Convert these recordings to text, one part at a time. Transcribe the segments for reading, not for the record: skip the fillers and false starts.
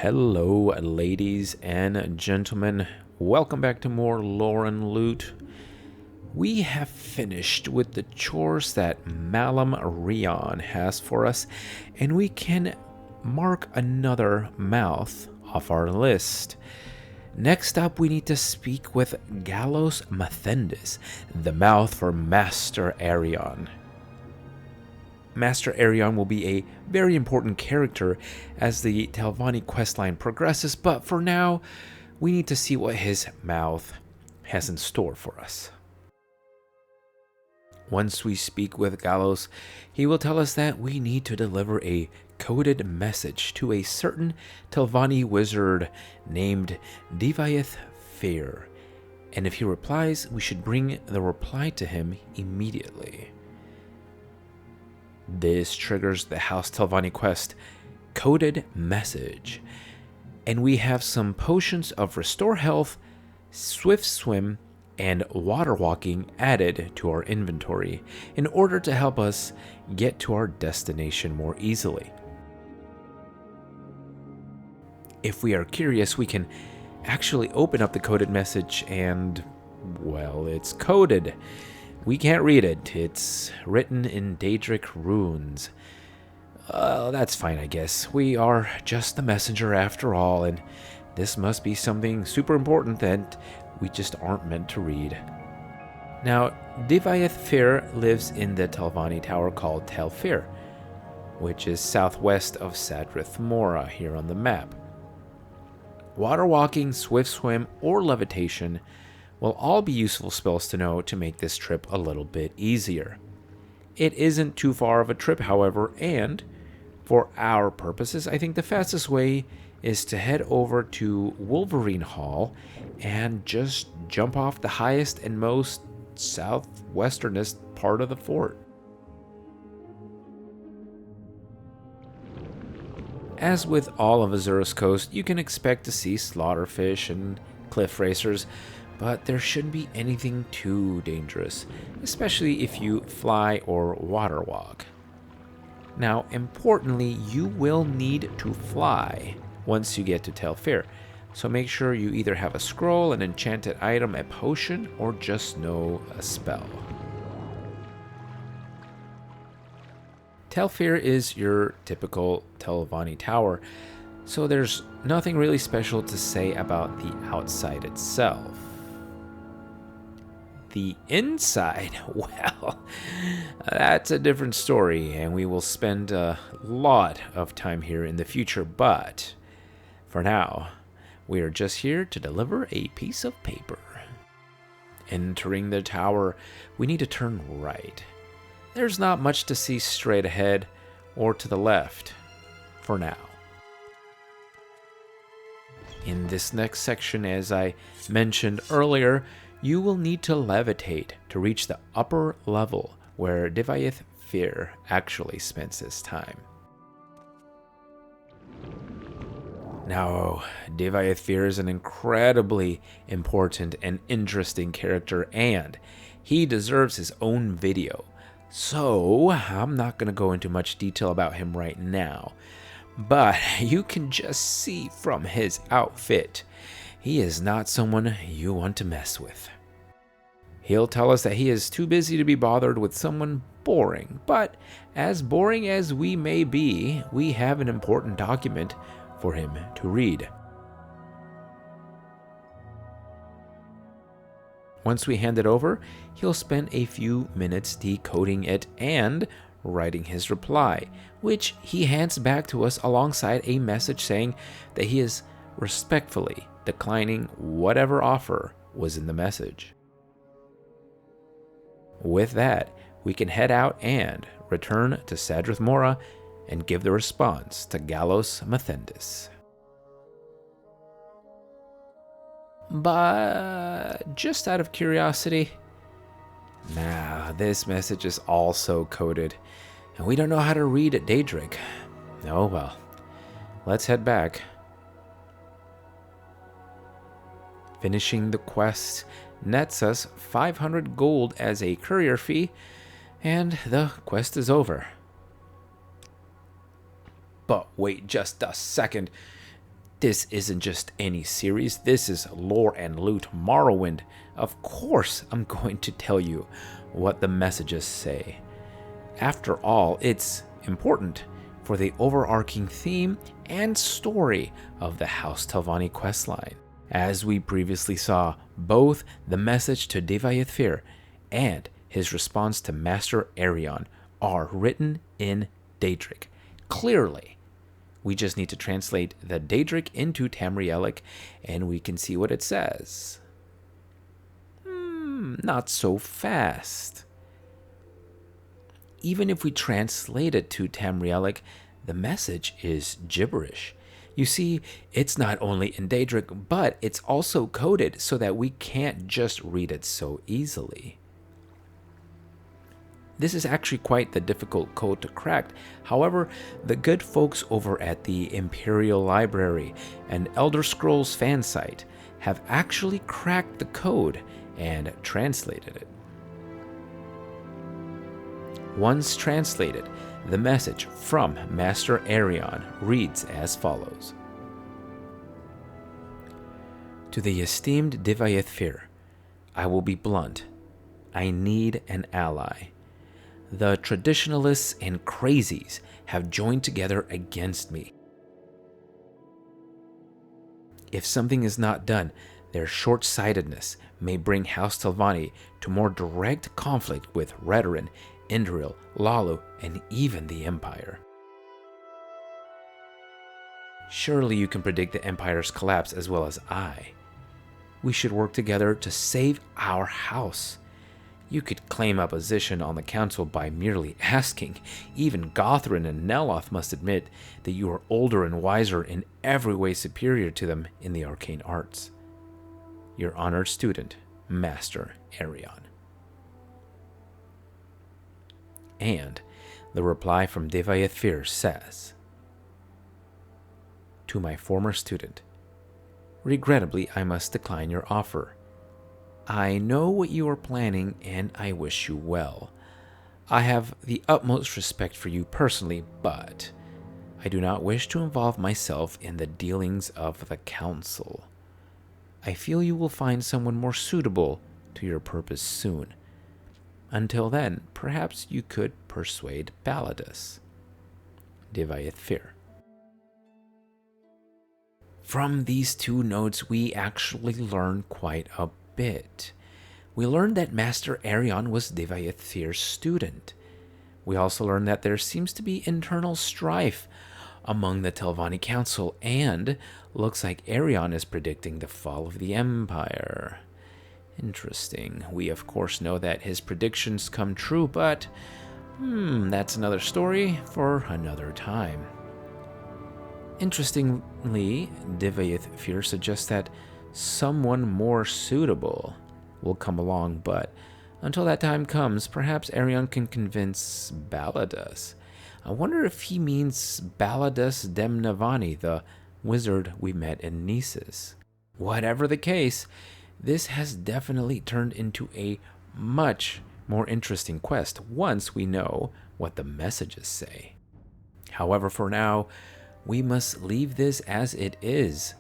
Hello, ladies and gentlemen. Welcome back to more lore and loot. We have finished with the chores that Malum Rion has for us, and we can mark another mouth off our list. Next up, we need to speak with Gallos Mathendis, the mouth for Master Arion. Master Arion will be a very important character as the Telvanni questline progresses, but for now, we need to see what his mouth has in store for us. Once we speak with Gallos, he will tell us that we need to deliver a coded message to a certain Telvanni wizard named Divaeth Fear, and if he replies, we should bring the reply to him immediately. This triggers the House Telvanni Quest coded message, and we have some potions of restore health, swift swim, and water walking added to our inventory in order to help us get to our destination more easily. If we are curious, we can actually open up the coded message and, well, it's coded. We can't read it. It's written in Daedric runes. That's fine, I guess. We are just the messenger after all, and this must be something super important that we just aren't meant to read. Now, Divaeth Fear lives in the Telvanni tower called Tel Fear, which is southwest of Sadrith Mora here on the map. Water walking, swift swim, or levitation will all be useful spells to know to make this trip a little bit easier. It isn't too far of a trip, however, and for our purposes, I think the fastest way is to head over to Wolverine Hall and just jump off the highest and most southwesternest part of the fort. As with all of Azura's coast, you can expect to see slaughterfish and cliff racers, but there shouldn't be anything too dangerous, especially if you fly or water walk. Now, importantly, you will need to fly once you get to Tel Fear, so make sure you either have a scroll, an enchanted item, a potion, or just know a spell. Tel Fear is your typical Telvanni tower, so there's nothing really special to say about the outside itself. The inside, well, that's a different story, and we will spend a lot of time here in the future, but for now, we are just here to deliver a piece of paper. Entering the tower, we need to turn right. There's not much to see straight ahead or to the left, for now. In this next section, as I mentioned earlier, you will need to levitate to reach the upper level where Divaeth Fear actually spends his time. Now, Divaeth Fear is an incredibly important and interesting character, and he deserves his own video. So, I'm not going to go into much detail about him right now, but you can just see from his outfit, he is not someone you want to mess with. He'll tell us that he is too busy to be bothered with someone boring, but as boring as we may be, we have an important document for him to read. Once we hand it over, he'll spend a few minutes decoding it and writing his reply, which he hands back to us alongside a message saying that he is respectfully declining whatever offer was in the message. With that, we can head out and return to Sadrith Mora and give the response to Gallos Mathendis. But just out of curiosity, this message is also coded, and we don't know how to read Daedric. Oh well, let's head back. Finishing the quest nets us 500 gold as a courier fee, and the quest is over. But wait just a second. This isn't just any series, this is Lore and Loot Morrowind. Of course I'm going to tell you what the messages say. After all, it's important for the overarching theme and story of the House Telvanni questline. As we previously saw, both the message to Devaithfir and his response to Master Arion are written in Daedric. Clearly, we just need to translate the Daedric into Tamrielic and we can see what it says. Not so fast. Even if we translate it to Tamrielic, the message is gibberish. You see, it's not only in Daedric, but it's also coded so that we can't just read it so easily. This is actually quite the difficult code to crack. However, the good folks over at the Imperial Library and Elder Scrolls fan site have actually cracked the code and translated it. Once translated, the message from Master Arion reads as follows. To the esteemed Devaithfir, I will be blunt. I need an ally. The traditionalists and crazies have joined together against me. If something is not done, their short-sightedness may bring House Telvanni to more direct conflict with Redoran, Indril, Lalu, and even the Empire. Surely you can predict the Empire's collapse as well as I. We should work together to save our house. You could claim a position on the council by merely asking. Even Gothrin and Neloth must admit that you are older and wiser, in every way superior to them in the arcane arts. Your honored student, Master Arion. And the reply from Devaithfir says, To my former student, regrettably I must decline your offer. I know what you are planning and I wish you well. I have the utmost respect for you personally, but I do not wish to involve myself in the dealings of the council. I feel you will find someone more suitable to your purpose soon. Until then, perhaps you could persuade Balladus. Devaithfir. From these two notes, we actually learn quite a bit. We learned that Master Arion was Devaithfir's student. We also learned that there seems to be internal strife among the Telvanni Council, and looks like Arion is predicting the fall of the Empire. Interesting. We of course know that his predictions come true, but that's another story for another time. Interestingly, Devaithfir suggests that someone more suitable will come along, but until that time comes, perhaps Arion can convince Balladus. I wonder if he means Balladus Demnavani, the wizard we met in Nisus. Whatever the case, this has definitely turned into a much more interesting quest once we know what the messages say. However, for now, we must leave this as it is,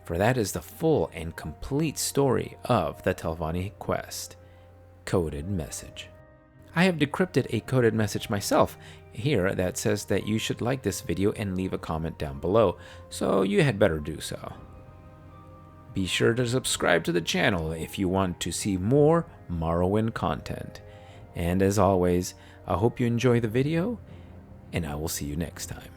for that is the full and complete story of the Telvanni Quest. Coded message. I have decrypted a coded message myself here that says that you should like this video and leave a comment down below, so you had better do so. Be sure to subscribe to the channel if you want to see more Morrowind content. And as always, I hope you enjoy the video, and I will see you next time.